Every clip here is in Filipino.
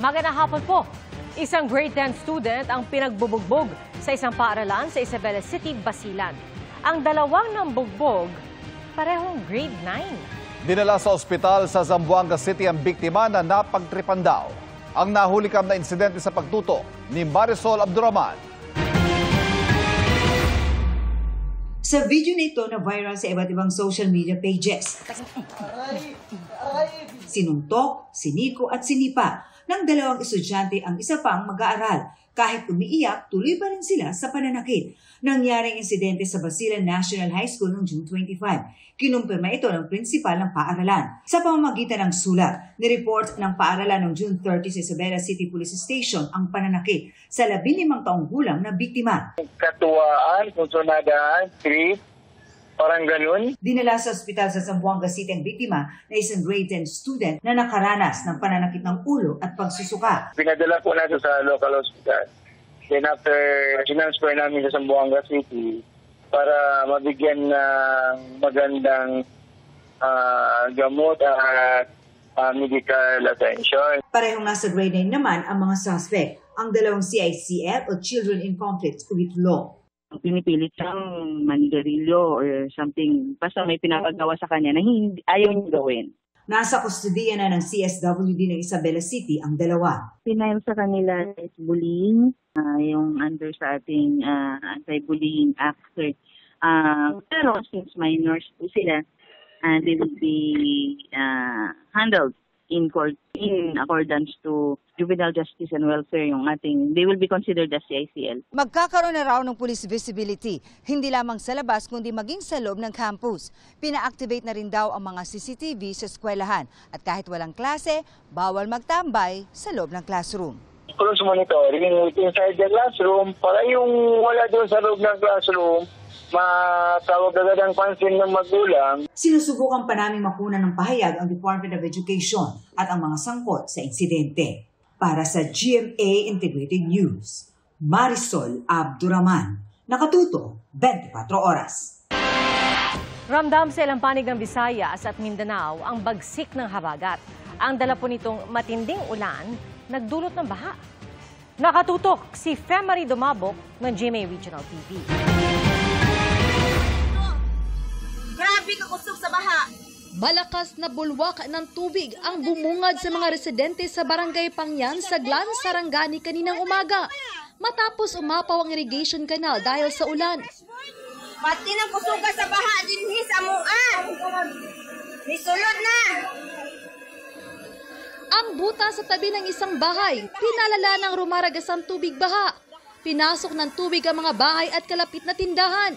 Magandang hapon po. Isang grade 10 student ang pinagbubugbog sa isang paaralan sa Isabela City, Basilan. Ang dalawang nambugbog, parehong grade 9. Dinala sa ospital sa Zamboanga City ang biktima na napagtripan daw. Ang nahulikam na insidente sa pagtuto ni Marisol Abdurrahman. Sa video nito na viral sa iba't ibang social media pages. Sinuntok, siniko at sinipa ng dalawang estudyante ang isa pang mag-aaral. Kahit umiiyak, tuloy pa rin sila sa pananakit. Nangyaring insidente sa Basilan National High School noong June 25. Kinumpirma ito ng prinsipal ng paaralan. Sa pamamagitan ng sulat, nireport ng paaralan noong June 30 sa Isabela City Police Station ang pananakit sa 15 taong gulang na biktima. Katuwaan, konsunadaan, trip, parang ganun. Dinala sa ospital sa Zamboanga City ang biktima na isang grade 10 student na nakaranas ng pananakit ng ulo at pagsusuka. Pinadala po natin sa local hospital. Then after, transfer namin sa Zamboanga City para mabigyan ng magandang gamot at medical attention. Parehong nasa grade 9 naman ang mga suspect, ang dalawang CICL o Children in Conflict with Law. Pinipilit siyang manigarilyo or something, basta may pinapagawa sa kanya na hindi, ayaw niya gawin. Nasa kustodiya na ng CSWD ng Isabela City ang dalawa. Pinail sa kanila is bullying, yung under sa ating anti-bullying act. Pero since minors po sila, they will be handled in court in accordance to juvenile justice and welfare yung ating, they will be considered as CICL. Magkakaroon na raw ng police visibility, hindi lamang sa labas kundi maging sa loob ng campus. Pina-activate na rin daw ang mga CCTV sa eskwelahan at kahit walang klase, bawal magtambay sa loob ng classroom. Close monitoring inside the classroom para yung wala doon sa loob ng classroom, matawag agad ang pansin ng magulang. Sinusubukan pa namin makunan ng pahayag ang Department of Education at ang mga sangkot sa insidente. Para sa GMA Integrated News, Marisol Abdurrahman, nakatuto 24 oras. Ramdam sa ilang panig ng Visayas at Mindanao ang bagsik ng habagat. Ang dala po nitong matinding ulan, nagdulot ng baha. Nakatutok si Femari Dumabok ng GMA Regional TV. Grabe kakusog sa baha. Malakas na bulwak ng tubig ang bumungad sa mga residente sa Barangay Pangyan sa Glan, Sarangani kaninang umaga. Matapos umapaw ang irrigation canal dahil sa ulan. Pati ng kusuga sa baha dinhi sa amuan. Nisulod na. Ang buta sa tabi ng isang bahay, pinalala ng rumaragasang tubig baha. Pinasok ng tubig ang mga bahay at kalapit na tindahan.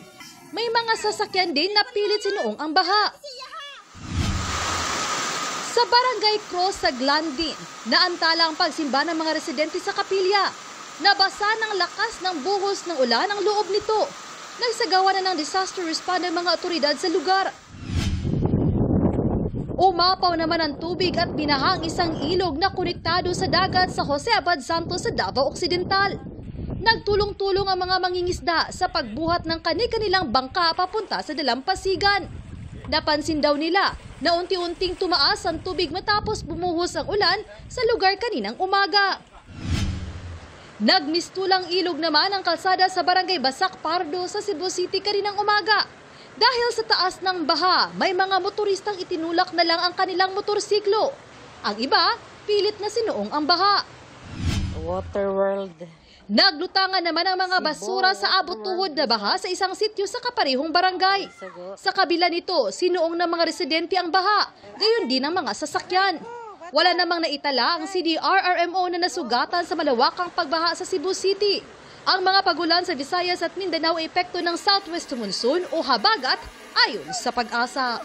May mga sasakyan din na pilit sinuong ang baha. Sa Barangay Cross sa Glandin, naantala ang pagsimba ng mga residente sa kapilya. Nabasa ng lakas ng buhos ng ulan ang loob nito. Nagsagawa na ng disaster responder mga otoridad sa lugar. Umapaw naman ang tubig at binahang isang ilog na konektado sa dagat sa Jose Abad Santos sa Davao Occidental. Nagtulong-tulong ang mga mangingisda sa pagbuhat ng kani-kanilang bangka papunta sa Dalampasigan. Napansin daw nila na unti-unting tumaas ang tubig matapos bumuhos ang ulan sa lugar kaninang umaga. Nagmistulang ilog naman ang kalsada sa Barangay Basak Pardo sa Cebu City kaninang umaga. Dahil sa taas ng baha, may mga motoristang itinulak na lang ang kanilang motorsiklo. Ang iba, pilit na sinuong ang baha. Waterworld. Naglutangan naman ang mga basura sa abot-tuhod na baha sa isang sityo sa kaparehong barangay. Sa kabila nito, sinuong ng mga residente ang baha, gayon din ang mga sasakyan. Wala namang naitala ang CDRRMO na nasugatan sa malawakang pagbaha sa Cebu City. Ang mga pagulan sa Visayas at Mindanao ay epekto ng southwest monsoon o habagat ayon sa Pag-asa.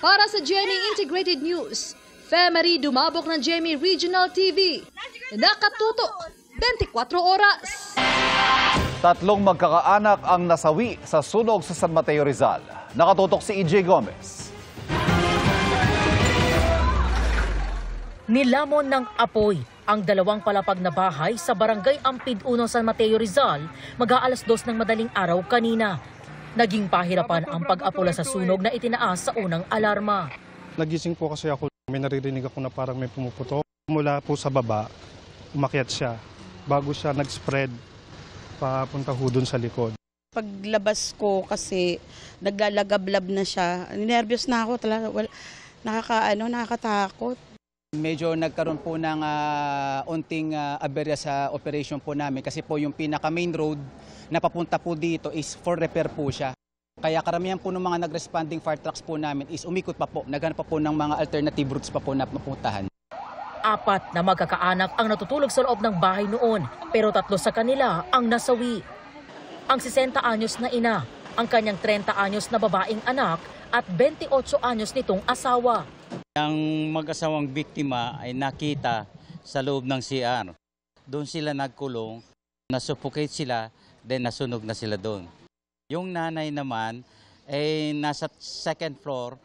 Para sa GMA Integrated News, Femari Dumabok ng GMA Regional TV. Nakatutok 24 oras. Tatlong magkakaanak ang nasawi sa sunog sa San Mateo, Rizal. Nakatutok si EJ Gomez. Nilamon ng apoy ang dalawang palapag na bahay sa Barangay Ampid 1, San Mateo, Rizal, mag-aalas 2 ng madaling araw kanina. Naging pahirapan ang pag-apula sa sunog na itinaas sa unang alarma. Nagising po kasi ako, may naririnig ako na parang may pumuputok. Mula po sa baba, umakyat siya bago siya nag-spread papunta ho dun sa likod. Paglabas ko kasi naglalagablab na siya. Nervyos na ako talaga. Nakakatakot. Medyo nagkaroon po ng unting aberya sa operation po namin kasi po yung pinaka main road na papunta po dito is for repair po siya. Kaya karamihan po ng mga nag-responding fire trucks po namin is umikot pa po, naghanap pa po ng mga alternative routes pa po na mapuntahan. 4 na magkakaanak ang natutulog sa loob ng bahay noon, pero 3 sa kanila ang nasawi. Ang 60 anyos na ina, ang kanyang 30 anyos na babaeng anak at 28 anyos nitong asawa. Ang mag-asawang biktima ay nakita sa loob ng CR. Doon sila nagkulong, nasuffocate sila, then nasunog na sila doon. Yung nanay naman ay nasa 2nd floor.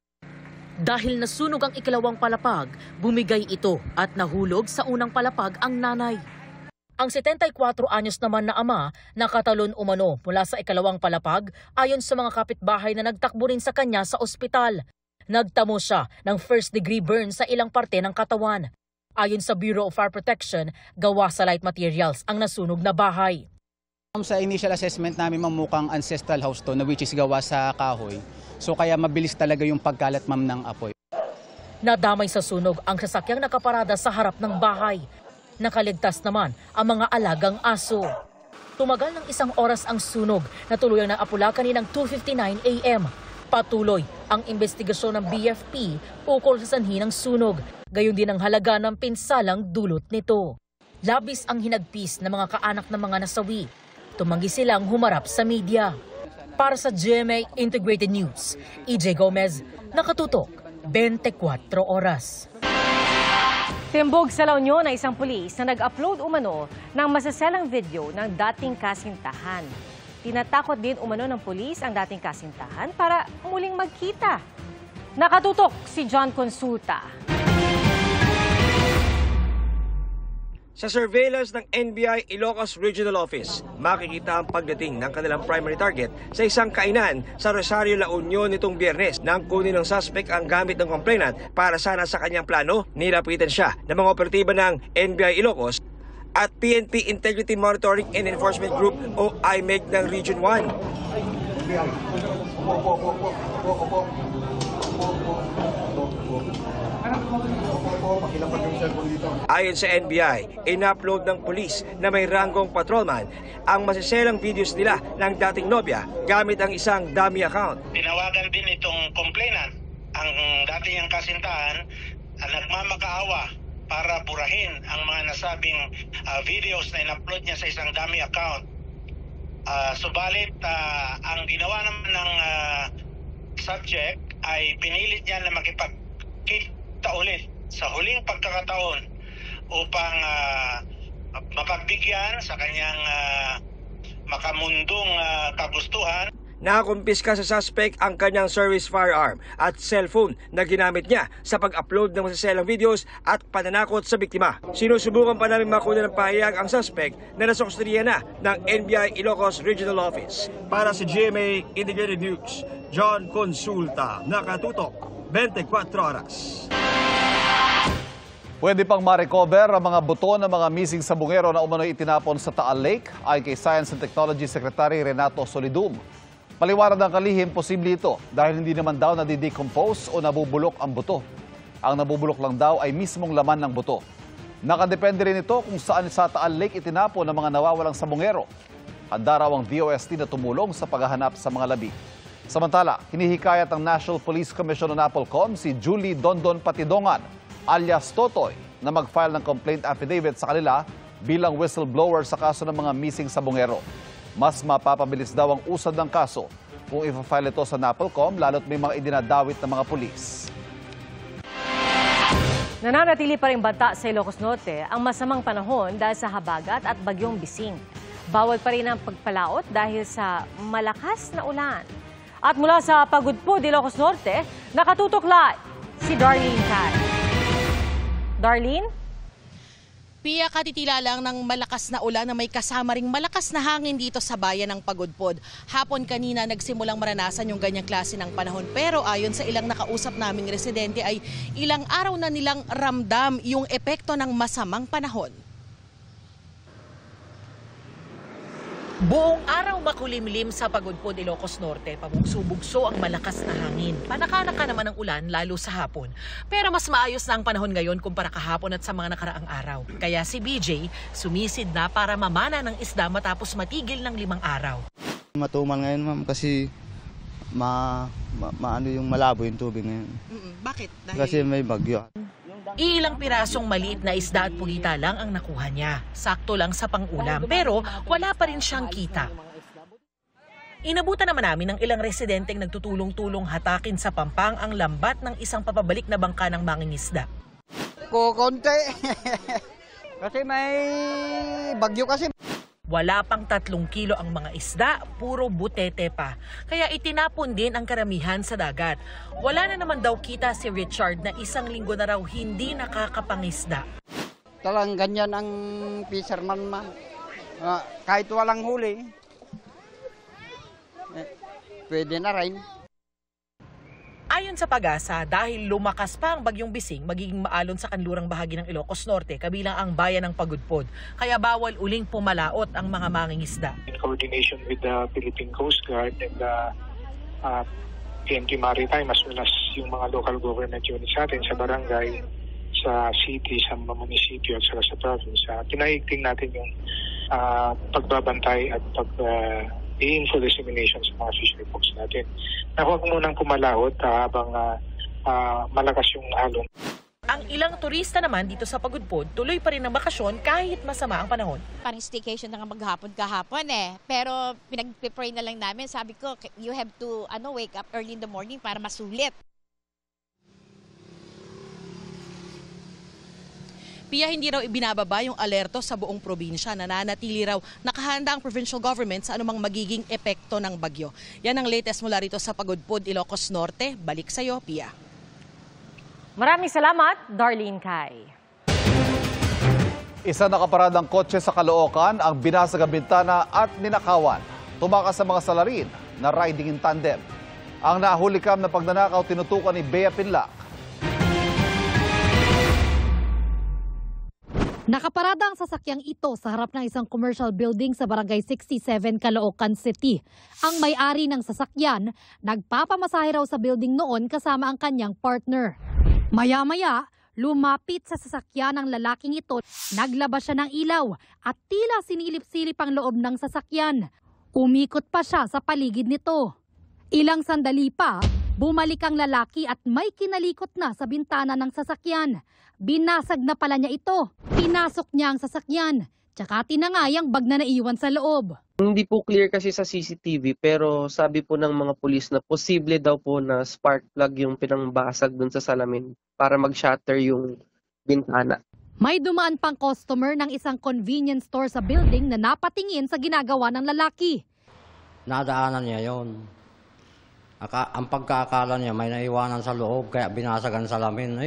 Dahil nasunog ang ikalawang palapag, bumigay ito at nahulog sa unang palapag ang nanay. Ang 74 anyos naman na ama nakatalon umano mula sa ikalawang palapag ayon sa mga kapitbahay na nagtakbo rin sa kanya sa ospital. Nagtamo siya ng first-degree burn sa ilang parte ng katawan. Ayon sa Bureau of Fire Protection, gawa sa light materials ang nasunog na bahay. Sa initial assessment namin mamukang ancestral house to na which is gawa sa kahoy. So kaya mabilis talaga yung pagkalat ma'am ng apoy. Nadamay sa sunog ang sasakyang nakaparada sa harap ng bahay. Nakaligtas naman ang mga alagang aso. Tumagal ng 1 oras ang sunog na tuluyang naapula kaninang 2:59 a.m. Patuloy ang investigasyon ng BFP ukol sa sanhi ng sunog, gayon din ang halaga ng pinsalang dulot nito. Labis ang hinagpis ng mga kaanak ng mga nasawi. Tumanggi silang humarap sa media. Para sa GMA Integrated News, EJ Gomez, nakatutok, 24 oras. Timbog sa La Union na isang pulis na nag-upload umano ng masaselang video ng dating kasintahan. Tinatakot din umano ng pulis ang dating kasintahan para muling magkita. Nakatutok si John Consulta. Sa surveillance ng NBI Ilocos Regional Office, makikita ang pagdating ng kanilang primary target sa isang kainan sa Rosario, La Union nitong Biyernes. Nang kunin ng suspect ang gamit ng complainant para sana sa kanyang plano, nilapitan siya ng mga operatiba ng NBI Ilocos at PNP Integrity Monitoring and Enforcement Group o IMEG ng Region 1. Ayon sa NBI, in-upload ng pulis na may ranggong patrolman ang masiselang videos nila ng dating nobya gamit ang isang dummy account. Tinawagan din itong complainant ang dating niyang kasintahan nagmamakaawa para burahin ang mga nasabing videos na in-upload niya sa isang dummy account. Subalit, ang ginawa naman ng subject ay pinilit niya na makipagkita ulit sa huling pagkakataon upang mapagbigyan sa kanyang makamundong kagustuhan. Nakakumpiska sa suspect ang kanyang service firearm at cellphone na ginamit niya sa pag-upload ng masaselang videos at pananakot sa biktima. Sinusubukan pa namin makuha ng pahayag ang suspect na nasa kustodiya na ng NBI Ilocos Regional Office. Para sa GMA Integrated News, John Consulta, nakatutok, 24 oras. Pwede pang ma-recover ang mga buto ng mga missing sabungero na umano'y itinapon sa Taal Lake ay kay Science and Technology Secretary Renato Solidum. Paliwanag ng kalihim, posible ito dahil hindi naman daw nadidecompose o nabubulok ang buto. Ang nabubulok lang daw ay mismong laman ng buto. Nakadepende rin ito kung saan sa Taal Lake itinapon ng mga nawawalang sabungero. Handa raw ang DOST na tumulong sa paghahanap sa mga labi. Samantala, hinihikayat ng National Police Commission o NAPOLCOM si Julie Dondon Patidongan alias Totoy na mag-file ng complaint affidavit sa kanila bilang whistleblower sa kaso ng mga missing sabungero. Mas mapapabilis daw ang usad ng kaso kung i-file ito sa NAPOLCOM lalo't may mga idinadawit ng mga pulis. Nananatili pa rin banta sa Ilocos Norte ang masamang panahon dahil sa habagat at bagyong Bising. Bawal pa rin ang pagpalaot dahil sa malakas na ulan. At mula sa Pagudpud, Ilocos Norte, nakatutok live si Darlene Tay. Darlene? Pia, katitila lang ng malakas na ulan na may kasama ring malakas na hangin dito sa bayan ng Pagudpud. Hapon kanina nagsimulang maranasan yung ganyang klase ng panahon. Pero ayon sa ilang nakausap naming residente ay ilang araw na nilang ramdam yung epekto ng masamang panahon. Buong araw makulimlim sa Pagudpod, Ilocos Norte. Pabugso-bugso ang malakas na hangin. Panaka-naka naman ang ulan, lalo sa hapon. Pero mas maayos na ang panahon ngayon kumpara kahapon at sa mga nakaraang araw. Kaya si BJ sumisid na para mamana ng isda matapos matigil ng 5 araw. Matumal ngayon, ma'am, kasi maano yung malabo yung tubig ngayon. Bakit? Kasi may bagyo. Ilang pirasong maliit na isda at pulita lang ang nakuha niya. Sakto lang sa pang-ulam, pero wala pa rin siyang kita. Inabutan naman namin ng ilang residenteng nagtutulong-tulong hatakin sa Pampang ang lambat ng isang papabalik na bangka ng mangingisda. Konti. Kasi may bagyo kasi. Wala pang 3 kilo ang mga isda, puro butete pa. Kaya itinapon din ang karamihan sa dagat. Wala na naman daw kita si Richard na 1 linggo na raw hindi nakakapangisda. Talang ganyan ang fisherman, ma'am. Kahit walang huli, pwede na rin. Ayon sa Pag-asa, dahil lumakas pa ang bagyong Bising, magiging maalon sa kanlurang bahagi ng Ilocos Norte, kabilang ang bayan ng Pagudpod. Kaya bawal uling pumalaot ang mga mangingisda. In coordination with the Philippine Coast Guard and the PNP Maritime as well as yung mga local government units natin sa barangay, sa city, sa mga munisipyo at sa province, pinaigting natin yung pagbabantay at info dissemination sa mga fishery folks natin. Na huwag munang pumalahot habang malakas yung alon. Ang ilang turista naman dito sa Pagudpod, tuloy pa rin ang bakasyon kahit masama ang panahon. Parang staycation na nga maghapon kahapon eh. Pero pinag-pray na lang namin. Sabi ko, you have to wake up early in the morning para masulit. Pia, hindi raw ibinababa yung alerto sa buong probinsya. Nananatili raw nakahanda ang provincial government sa anumang magiging epekto ng bagyo. Yan ang latest mula rito sa Pagudpod, Ilocos Norte. Balik sa iyo, Pia. Maraming salamat, Darlene Kai. Isa nakaparadang kotse sa Caloocan ang binasag ang bintana at ninakawan. Tumakas sa mga salarin na riding in tandem. Ang nahulikam na pagnanakaw tinutukan ni Bea Pinlac. Nakaparada ang sasakyang ito sa harap ng isang commercial building sa Barangay 67, Caloocan City. Ang may-ari ng sasakyan, nagpapamasahe raw sa building noon kasama ang kanyang partner. Maya-maya, lumapit sa sasakyan ng lalaking ito, naglabas siya ng ilaw at tila sinilip-silip ang loob ng sasakyan. Umikot pa siya sa paligid nito. Ilang sandali pa, bumalik ang lalaki at may kinalikot na sa bintana ng sasakyan. Binasag na pala niya ito. Pinasok niya ang sasakyan. Tsaka tinangay ang bag na naiwan sa loob. Hindi po clear kasi sa CCTV pero sabi po ng mga pulis na posible daw po na spark plug yung pinangbasag dun sa salamin para mag-shatter yung bintana. May dumaan pang customer ng isang convenience store sa building na napatingin sa ginagawa ng lalaki. Nadaanan niya yon. Ang pagkakala niya may naiwanan sa loob kaya binasagan salamin.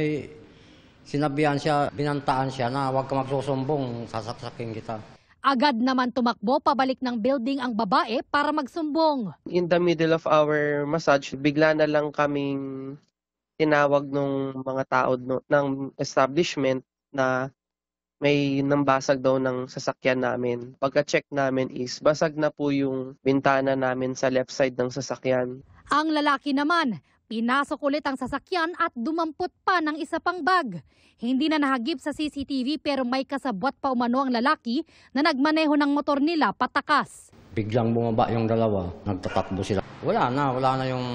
Sinabihan siya, binantaan siya na huwag ka magsusumbong, sasaksakin kita. Agad naman tumakbo pabalik ng building ang babae para magsumbong. In the middle of our massage, bigla na lang kaming tinawag ng mga tao ng establishment na may nambasag daw ng sasakyan namin. Pagka-check namin is basag na po yung bintana namin sa left side ng sasakyan. Ang lalaki naman, pinasok ulit ang sasakyan at dumampot pa ng isa pang bag. Hindi na nahagip sa CCTV pero may kasabwat pa umano ang lalaki na nagmaneho ng motor nila patakas. Biglang bumaba yung dalawa, nagtatakbo sila. Wala na yung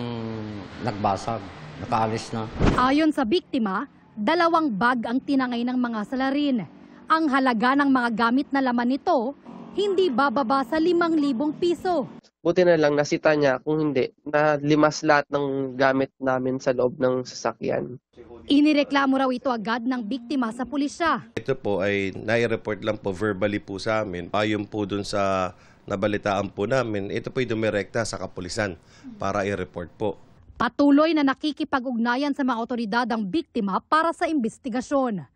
nagbasag, nakaalis na. Ayon sa biktima, 2 bag ang tinangay ng mga salarin. Ang halaga ng mga gamit na laman nito, hindi bababa sa 5,000 piso. Buti na lang nasita niya, kung hindi, na limas lahat ng gamit namin sa loob ng sasakyan. Inireklamo raw ito agad ng biktima sa pulisya. Ito po ay nai-report lang po verbally po sa amin. Ayon po dun sa nabalitaan po namin, ito po ay dumirekta sa kapulisan para i-report po. Patuloy na nakikipag-ugnayan sa mga otoridad ang biktima para sa investigasyon.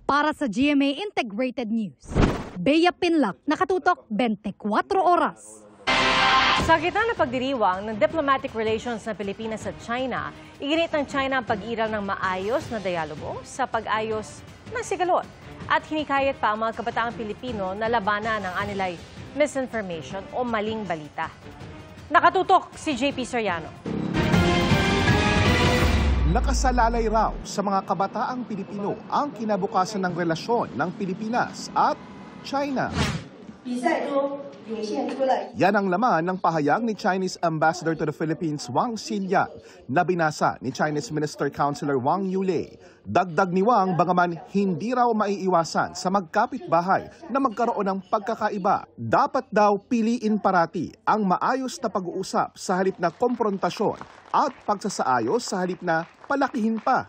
Para sa GMA Integrated News, Bea Pinlac, nakatutok 24 oras. Sa gitna ng pagdiriwang ng diplomatic relations ng Pilipinas at China, iginit ng China ang pag-iral ng maayos na dialogo sa pag-ayos ng sigalot at hinikayat pa ang mga kabataang Pilipino na labanan ng anilay misinformation o maling balita. Nakatutok si JP Soriano. Nakasalalay raw sa mga kabataang Pilipino ang kinabukasan ng relasyon ng Pilipinas at China. Yan ang laman ng pahayag ni Chinese Ambassador to the Philippines Wang Xiliang na binasa ni Chinese Minister Councilor Wang Yulei. Dagdag ni Wang, bagaman hindi raw maiiwasan sa magkapitbahay na magkaroon ng pagkakaiba, dapat daw piliin parati ang maayos na pag-uusap sa halip na komprontasyon at pagsasaayos sa halip na palakihin pa.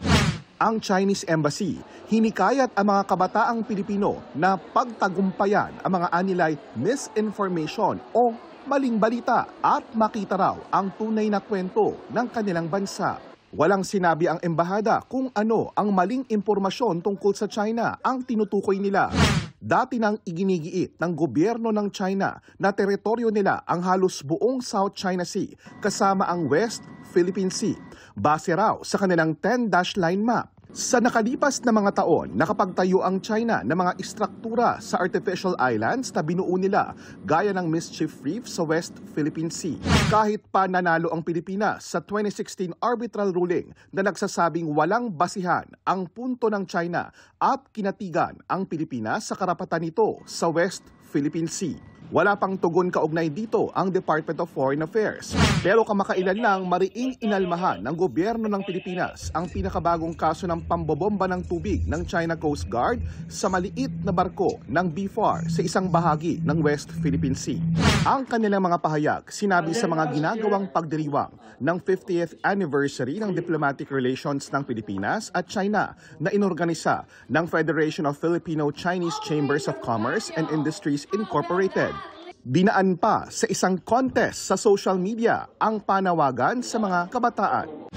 Ang Chinese Embassy, hinikayat ang mga kabataang Pilipino na pagtagumpayan ang mga anilay misinformation o maling balita at makita raw ang tunay na kwento ng kanilang bansa. Walang sinabi ang embahada kung ano ang maling impormasyon tungkol sa China ang tinutukoy nila. Dati nang iginigiit ng gobyerno ng China na teritoryo nila ang halos buong South China Sea kasama ang West Philippine Sea, base raw sa kanilang 10-dash line map. Sa nakalipas na mga taon, nakapagtayo ang China ng mga istruktura sa artificial islands na binuo nila gaya ng Mischief Reef sa West Philippine Sea. Kahit pa nanalo ang Pilipinas sa 2016 arbitral ruling na nagsasabing walang basihan ang punto ng China at kinatigan ang Pilipinas sa karapatan nito sa West Philippine Sea. Wala pang tugon kaugnay dito ang Department of Foreign Affairs. Pero kamakailan lang mariing inalmahan ng gobyerno ng Pilipinas ang pinakabagong kaso ng pambobomba ng tubig ng China Coast Guard sa maliit na barko ng BFAR sa isang bahagi ng West Philippine Sea. Ang kanilang mga pahayag sinabi sa mga ginagawang pagdiriwang ng 50th anniversary ng diplomatic relations ng Pilipinas at China na inorganisa ng Federation of Filipino-Chinese Chambers of Commerce and Industries Incorporated. Dinaan pa sa isang contest sa social media ang panawagan sa mga kabataan.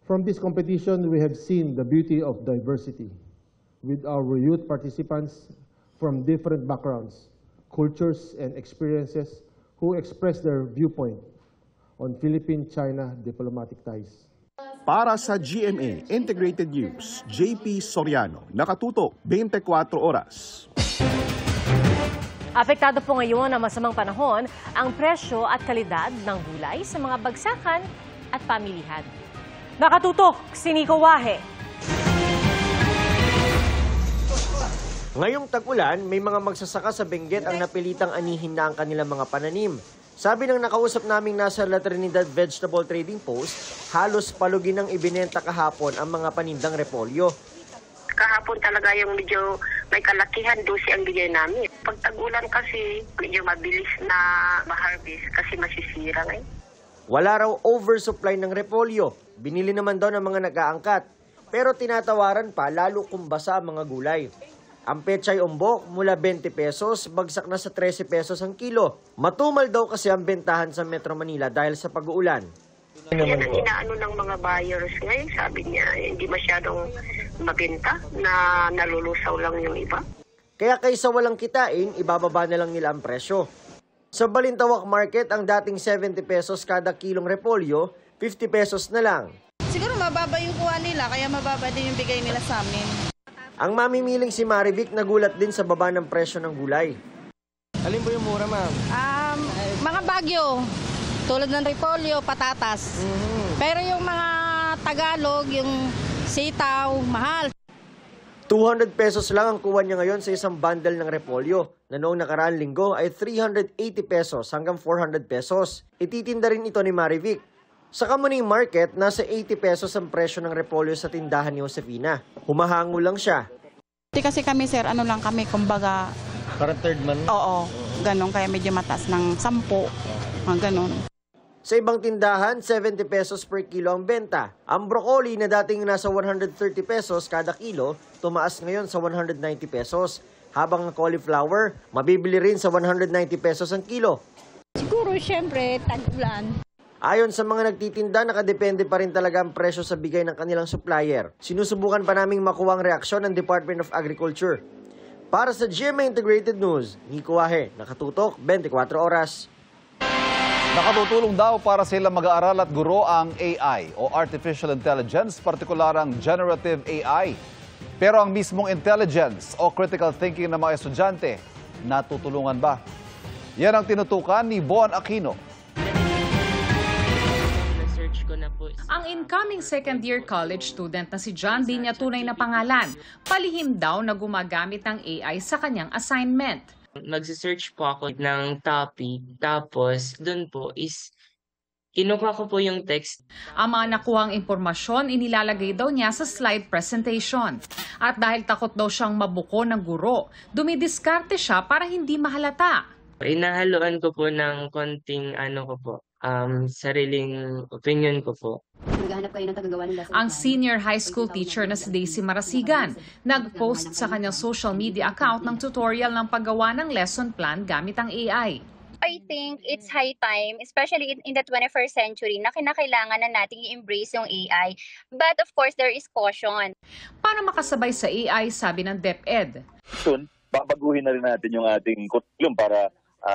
From this competition, we have seen the beauty of diversity with our youth participants from different backgrounds, cultures, and experiences who express their viewpoint on Philippine-China diplomatic ties. Para sa GMA Integrated News, JP Soriano, nakatutok 24 oras. Apektado po ngayon ang masamang panahon ang presyo at kalidad ng gulay sa mga bagsakan at pamilihan. Nakatutok si Nico Wahe. Ngayong tag-ulan, may mga magsasaka sa Benguet ang napilitang anihin na ang kanilang mga pananim. Sabi ng nakausap naming nasa La Trinidad Vegetable Trading Post, halos palugin ang ibinenta kahapon ang mga panindang repolyo. Kahapon talaga yung medyo may kalakihan, 12 ang bigay namin. Pag tag-ulan kasi, medyo mabilis na ma-harvest kasi masisira ngayon. Wala raw oversupply ng repolyo. Binili naman daw ng mga nag-aangkat. Pero tinatawaran pa lalo kung basa ang mga gulay. Ang pechay umbok mula 20 pesos, bagsak na sa 13 pesos ang kilo. Matumal daw kasi ang bentahan sa Metro Manila dahil sa pag-uulan. Yan ang inaano ng mga buyers ngayon. Sabi niya, hindi masyadong mabenta, na nalulusaw lang yung iba. Kaya kaysa walang kitain, ibababa na lang nila ang presyo. Sa Balintawak Market, ang dating 70 pesos kada kilong repolyo, 50 pesos na lang. Siguro mababa yung kuha nila, kaya mababa din yung bigay nila sa amin. Ang mamimiling si Marivic nagulat din sa baba ng presyo ng gulay. Alin po yung mura, ma'am? Mga bagyo, tulad ng repolyo, patatas. Pero yung mga Tagalog, yung sitaw, mahal. 200 pesos lang ang kuha niya ngayon sa isang bundle ng repolyo na noong nakaraang linggo ay 380 pesos hanggang 400 pesos. Ititinda rin ito ni Marivic. Sa Kamuning Market, nasa 80 pesos ang presyo ng repolyo sa tindahan ni Josefina. Humahango lang siya. Kasi kami sir, ano lang kami, kumbaga... Para third man? Oo, ganun. Kaya medyo mataas ng 10, ganun. Sa ibang tindahan, 70 pesos per kilo ang benta. Ang broccoli na dating nasa 130 pesos kada kilo, tumaas ngayon sa 190 pesos. Habang ang cauliflower, mabibili rin sa 190 pesos ang kilo. Siguro siyempre, tag-ulan. Ayon sa mga nagtitinda, nakadepende pa rin talaga ang presyo sa bigay ng kanilang supplier. Sinusubukan pa naming makuha ang reaksyon ng Department of Agriculture. Para sa GMA Integrated News, Nico Wahe, nakatutok 24 oras. Nakatutulong daw para sila mag-aaral at guro ang AI o Artificial Intelligence, partikular ang Generative AI. Pero ang mismong intelligence o critical thinking ng mga estudyante, natutulungan ba? Yan ang tinutukan ni Bon Aquino. Ang incoming second-year college student na si John D niya tunay na pangalan, palihim daw na gumagamit ng AI sa kanyang assignment. Magsisearch po ako ng topic, tapos dun po is kinuha ko po yung text. Ang mga nakuhang impormasyon inilalagay daw niya sa slide presentation. At dahil takot daw siyang mabuko ng guro, dumidiskarte siya para hindi mahalata. Inahaluan ko po ng konting sariling opinion ko po. Ang senior high school teacher na si Daisy Marasigan, nag-post sa kanyang social media account ng tutorial ng paggawa ng lesson plan gamit ang AI. I think it's high time, especially in the 21st century, na kinakailangan na nating i-embrace yung AI. But of course, there is caution. Para makasabay sa AI, sabi ng DepEd. Soon, babaguhin na rin natin yung ating curriculum para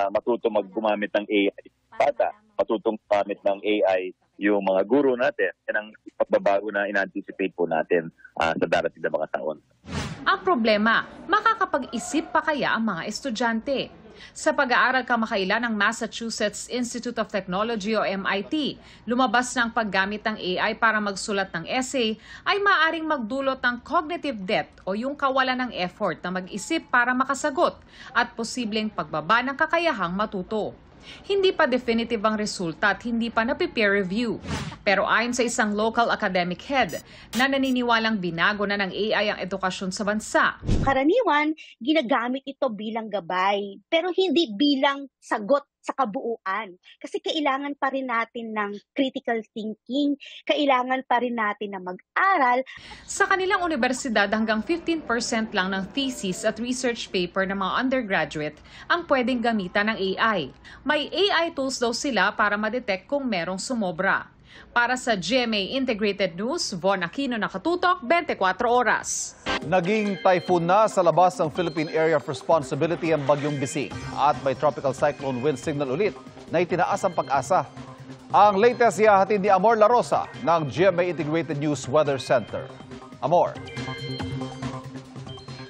matuto gumamit ng AI. Bata, matutong gumamit ng AI yung mga guro natin. Yan ang pagbabago na in-anticipate po natin sa darating na mga taon. Ang problema, makakapag-isip pa kaya ang mga estudyante? Sa pag-aaral kamakailan ng Massachusetts Institute of Technology o MIT, lumabas na ang paggamit ng AI para magsulat ng essay ay maaaring magdulot ng cognitive debt o yung kawalan ng effort na mag-isip para makasagot at posibleng pagbaba ng kakayahang matuto. Hindi pa definitive ang resulta at hindi pa napi-peer review. Pero ayon sa isang local academic head na naniniwalang binago na ng AI ang edukasyon sa bansa. Karaniwan, ginagamit ito bilang gabay, pero hindi bilang sagot sa kabuuan. Kasi kailangan pa rin natin ng critical thinking, kailangan pa rin natin na mag-aral. Sa kanilang universidad, hanggang 15% lang ng thesis at research paper ng mga undergraduate ang pwedeng gamitan ng AI. May AI tools daw sila para ma-detect kung merong sumobra. Para sa GMA Integrated News, Von Aquino, nakatutok, 24 oras. Naging typhoon na sa labas ng Philippine Area of Responsibility ang Bagyong Bising at may tropical cyclone wind signal ulit na itinaas ang pag-asa. Ang latest ihahatid ni Amor La Rosa ng GMA Integrated News Weather Center. Amor.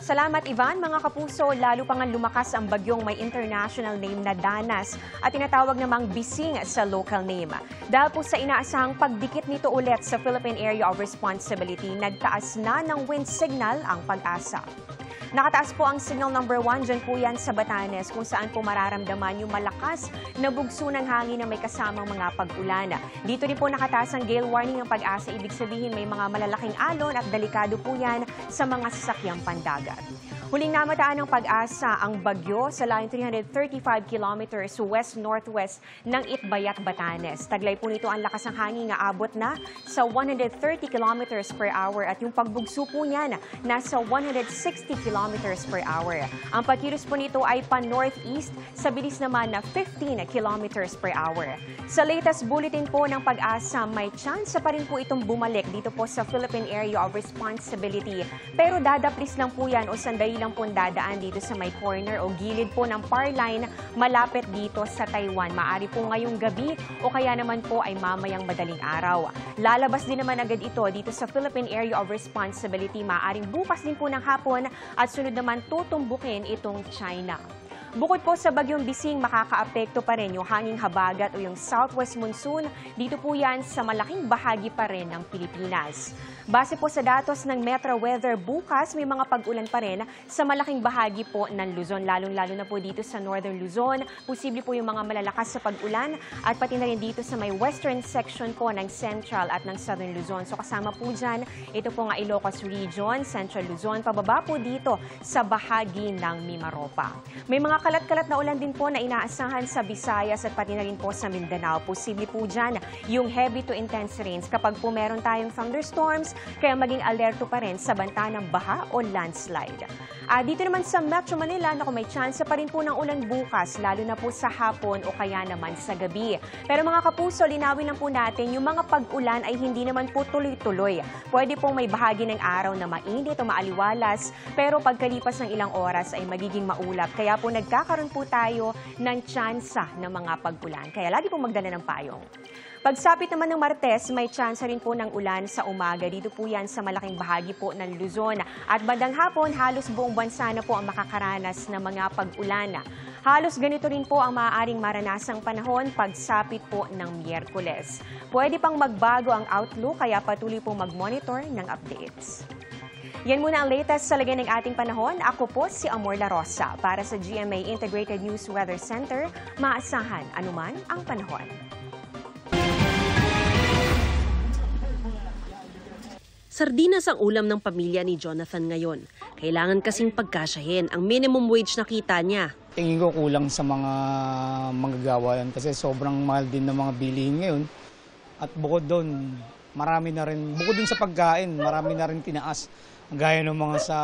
Salamat Ivan, mga kapuso, lalo pa nga lumakas ang bagyong may international name na Danas at tinatawag namang Bising sa local name. Dahil po sa inaasahang pagdikit nito ulit sa Philippine Area of Responsibility, nagtaas na ng wind signal ang Pag-asa. Nakataas po ang signal number 1 dyan po yan sa Batanes kung saan po mararamdaman yung malakas na bugso ng hangin na may kasamang mga pag-ulan. Dito rin po nakataas ang gale warning ng Pag-asa. Ibig sabihin may mga malalaking alon at delikado po yan sa mga sasakyang pandagat. Huling namataan ng Pag-asa ang bagyo sa layong 335 kilometers west-northwest ng Itbayat, Batanes. Taglay po nito ang lakas ng hangin na abot na sa 130 kilometers per hour at yung pagbugso po niyan nasa 160 kilometers per hour. Ang pagkilos po nito ay pa-northeast sa bilis naman na 15 kilometers per hour. Sa latest bulletin po ng Pag-asa, may chance pa rin po itong bumalik dito po sa Philippine Area of Responsibility. Pero dadaplis lang po yan o sandali lang po dadaan dito sa may corner o gilid po ng PAR line malapit dito sa Taiwan. Maaari po ngayong gabi o kaya naman po ay mamayang madaling araw. Lalabas din naman agad ito dito sa Philippine Area of Responsibility. Maaring bukas din po ng hapon at sunod naman tutumbukin itong China. Bukod po sa Bagyong Bising, makakaapekto pa rin yung hanging habagat o yung southwest monsoon. Dito po yan sa malaking bahagi pa rin ng Pilipinas. Base po sa datos ng Metro Weather, bukas may mga pag-ulan pa rin sa malaking bahagi po ng Luzon, lalong-lalo na po dito sa Northern Luzon. Posible po yung mga malalakas sa pag-ulan at pati na rin dito sa may western section po ng Central at ng Southern Luzon. So kasama po dyan, ito po nga Ilocos Region, Central Luzon, pababa po dito sa bahagi ng Mimaropa. May mga kalat-kalat na ulan din po na inaasahan sa Visayas at pati na rin po sa Mindanao. Posible po dyan yung heavy to intense rains kapag po meron tayong thunderstorms, kaya maging alerto pa rin sa banta ng baha o landslide. Dito naman sa Metro Manila, may chance pa rin po ng ulan bukas, lalo na po sa hapon o kaya naman sa gabi. Pero mga kapuso, linawin lang po natin, yung mga pag-ulan ay hindi naman po tuloy-tuloy. Pwede pong may bahagi ng araw na mainit o maaliwalas, pero pagkalipas ng ilang oras ay magiging maulap. Kaya po nagkakaroon po tayo ng tsansa ng mga pag-ulan. Kaya lagi pong magdala ng payong. Pagsapit naman ng Martes, may tsansa rin po ng ulan sa umaga. Dito po yan sa malaking bahagi po ng Luzon. At bandang hapon, halos buong bansa na po ang makakaranas ng mga pag-ulan. Halos ganito rin po ang maaaring maranasang panahon pagsapit po ng Miyerkules. Pwede pang magbago ang outlook kaya patuloy pong mag-monitor ng updates. Yan muna ang latest sa lagay ng ating panahon. Ako po si Amor La Rosa. Para sa GMA Integrated News Weather Center, maasahan anuman ang panahon. Sardinas ang ulam ng pamilya ni Jonathan ngayon. Kailangan kasing pagkasyahin ang minimum wage na kita niya. Tingin ko kulang sa mga manggagawa yan kasi sobrang mahal din ng mga bilihin ngayon. At bukod doon, bukod dun sa pagkain, marami na rin tinaas. Gaya ng mga sa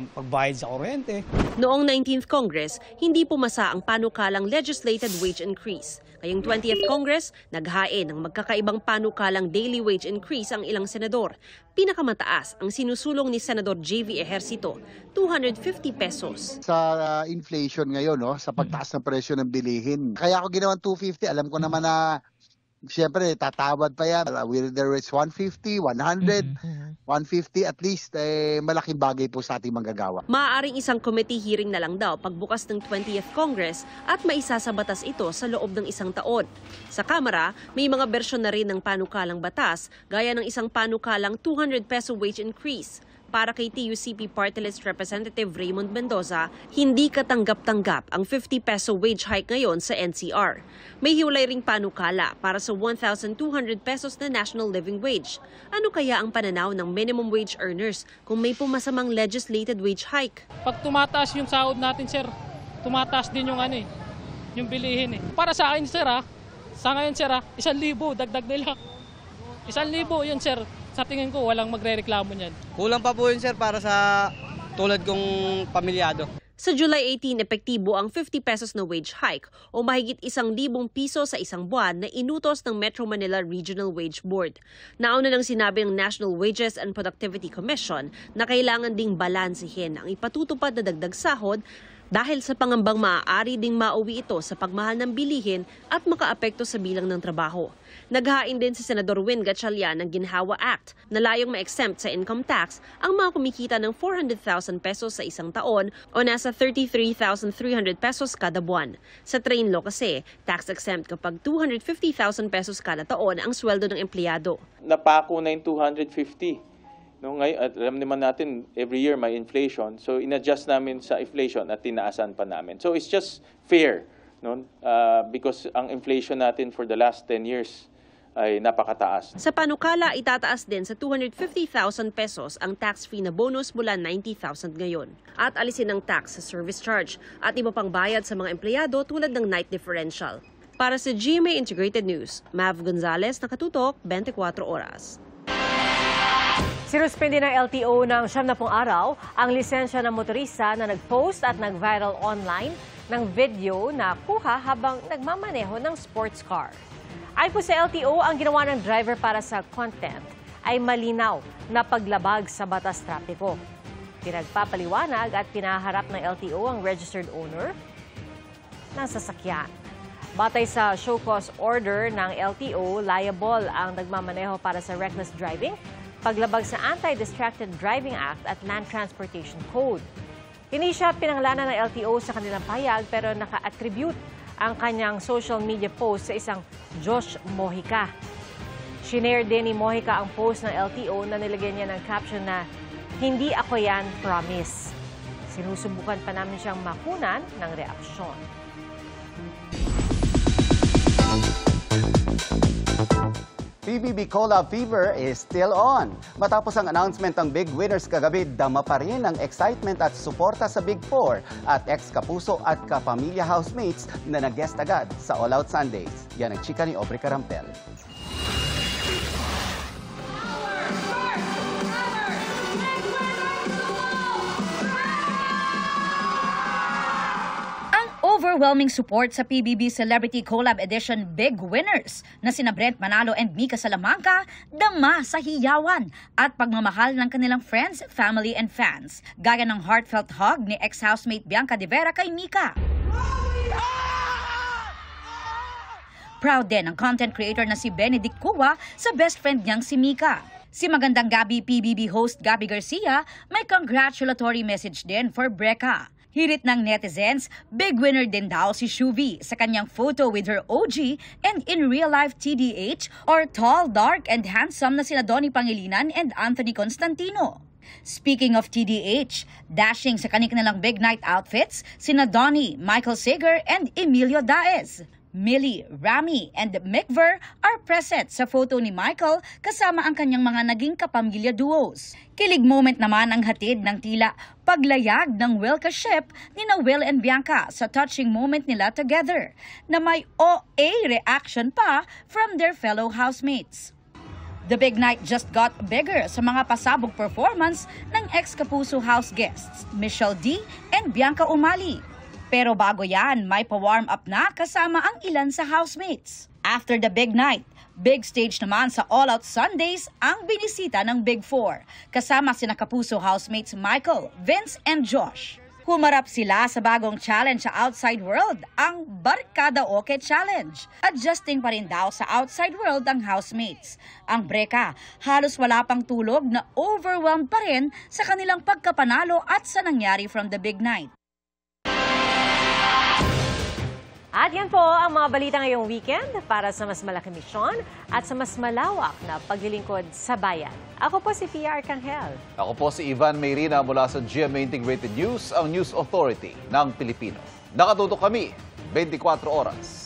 pagbayad sa kuryente. Noong 19th Congress, hindi pumasa ang panukalang legislated wage increase. Ngayong 20th Congress, naghain ng magkakaibang panukalang daily wage increase ang ilang senador. Pinakamataas ang sinusulong ni Senador J.V. Ejercito, 250 pesos. Sa inflation ngayon, sa pagtaas ng presyo ng bilihin. Kaya ako ginawan 250, alam ko naman na siyempre, tatawad pa yan. Whether it's 150, 100, 150 at least, malaking bagay po sa ating manggagawa. Maaaring isang committee hearing na lang daw pagbukas ng 20th Congress at maisasabatas ito sa loob ng isang taon. Sa Kamara, may mga bersyon na rin ng panukalang batas, gaya ng isang panukalang 200 peso wage increase. Para kay TUCP Party List Representative Raymond Mendoza, hindi katanggap-tanggap ang 50 peso wage hike ngayon sa NCR. May hiwalay ring panukala para sa 1,200 pesos na national living wage. Ano kaya ang pananaw ng minimum wage earners kung may pumasamang legislated wage hike? Pag tumataas yung sahod natin, sir, tumataas din yung yung bilihin. Para sa akin, sir, sa ngayon, sir, 1,000 dagdag nila. 1,000 yun, sir. Sa tingin ko, walang magre-reklamo niyan. Kulang pa po yun, sir, para sa tulad kong pamilyado. Sa July 18, epektibo ang 50 pesos na wage hike o mahigit 1,000 piso sa isang buwan na inutos ng Metro Manila Regional Wage Board. Nauna nang sinabi ng National Wages and Productivity Commission na kailangan ding balansehin ang ipatutupad na dagdag sahod dahil sa pangambang maaari ding mauwi ito sa pagmahal ng bilihin at makaapekto sa bilang ng trabaho. Naghain din si Senador Win Gatchalian ng Ginhawa Act na layong ma-exempt sa income tax ang mga kumikita ng 400,000 pesos sa isang taon o nasa 33,300 pesos kada buwan. Sa train law kasi, tax exempt kapag 250,000 pesos kada taon ang sweldo ng empleyado. Napako na yung 250. No, ngayon, at alam naman natin, every year may inflation. So, in-adjust namin sa inflation at tinaasan pa namin. So, it's just fair, no? Because ang inflation natin for the last 10 years ay napakataas. Sa panukala, itataas din sa 250,000 pesos ang tax-free na bonus mula 90,000 ngayon. At alisin ang tax sa service charge at iba pang bayad sa mga empleyado tulad ng night differential. Para sa GMA Integrated News, Mav Gonzalez, nakatutok, 24 oras. Sinuspindi ng LTO ng 70 araw ang lisensya ng motorista na nag-post at nag-viral online ng video na kuha habang nagmamaneho ng sports car. Ayon po sa LTO, ang ginawa ng driver para sa content ay malinaw na paglabag sa batas trapiko. Pinagpapaliwanag at pinaharap ng LTO ang registered owner ng sasakyan. Batay sa show cause order ng LTO, liable ang nagmamaneho para sa reckless driving, paglabag sa Anti-Distracted Driving Act at Land Transportation Code. Hindi siya pinangalanan ng LTO sa kanilang payag pero naka-attribute ang kanyang social media post sa isang Josh Mojica. Shinare din ni Mojica ang post ng LTO na nilagyan niya ng caption na, "Hindi ako yan, promise." Sinusubukan pa namin siyang makunan ng reaksyon. PBB Collab Fever is still on. Matapos ang announcement ng big winners kagabi, dama pa rin ang excitement at suporta sa Big Four at ex-kapuso at kapamilya housemates na nag-guest agad sa All Out Sundays. Yan ang chika ni Aubrey Carampel. Overwhelming support sa PBB Celebrity Collab Edition Big Winners na sina Brent Manalo and Mika Salamanca, dama sa hiyawan at pagmamahal ng kanilang friends, family and fans. Gaya ng heartfelt hug ni ex-housemate Bianca De Vera kay Mika. Proud din ang content creator na si Benedict Cua sa best friend niyang si Mika. Si Magandang Gabi PBB host Gabby Garcia may congratulatory message din for Breca. Hirit ng netizens, big winner din daw si Shuvi sa kanyang photo with her OG and in real life TDH or tall, dark and handsome na sina Donnie Pangilinan and Anthony Constantino. Speaking of TDH, dashing sa kanilang big night outfits, sina Donnie, Michael Sager and Emilio Daez. Millie, Rami, and Mikver are present sa photo ni Michael kasama ang kanyang mga naging kapamilya duos. Kilig moment naman ang hatid ng tila paglayag ng Wilka ship ni Will and Bianca sa touching moment nila together na may OA reaction pa from their fellow housemates. The big night just got bigger sa mga pasabog performance ng ex-Kapuso house guests, Michelle D. and Bianca Umali. Pero bago yan, may pa-warm up na kasama ang ilan sa housemates. After the big night, big stage naman sa All Out Sundays ang binisita ng Big Four, kasama sina Kapuso housemates Michael, Vince, and Josh. Humarap sila sa bagong challenge sa outside world, ang Barkada Oke Challenge. Adjusting pa rin daw sa outside world ang housemates. Ang Breka, halos wala pang tulog na overwhelmed pa rin sa kanilang pagkapanalo at sa nangyari from the big night. At yan po ang mga balita ngayong weekend para sa mas malaking misyon at sa mas malawak na paglilingkod sa bayan. Ako po si Pia Arcangel. Ako po si Ivan Mayrina mula sa GMA Integrated News, ang News Authority ng Pilipino. Nakatutok kami 24 oras.